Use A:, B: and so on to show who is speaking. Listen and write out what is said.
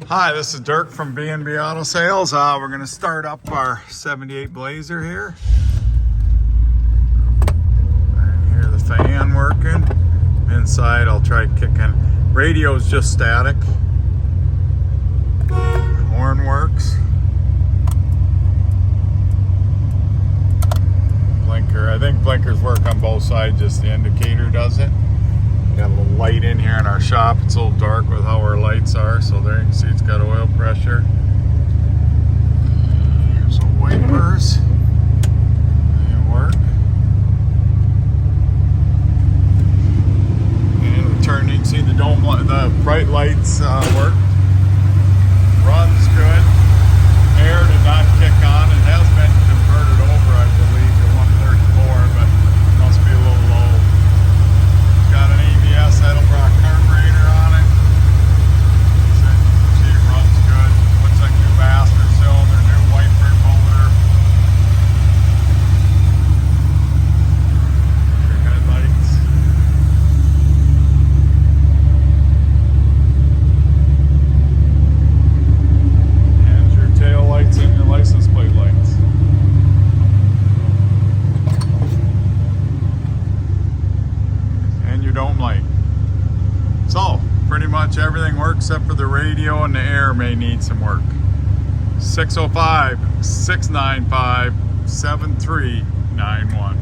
A: Hi, this is Dirk from B&B Auto Sales. We're going to start up our 78 Blazer here. I hear the fan working. Inside, I'll try kicking. Radio's just static. Horn works. Blinker, I think blinkers work on both sides, just the indicator doesn't. Got a little light in here in our shop. It's a little dark with how our lights are, so there you can see it's got oil pressure. Here's the wipers. They work. And turn, you can see the dome, the bright lights work. Runs good. Air did not kick on. It has been converted over, I believe, to 134, but it must be a little low. Got an ABS Edelbrock carburetor on it. See, it runs good. Looks like new master cylinder, new wiper motor. Your headlights. And your tail lights and your license plate lights. And your dome light. So, pretty much everything works except for the radio, and the air may need some work. 605-695-7391.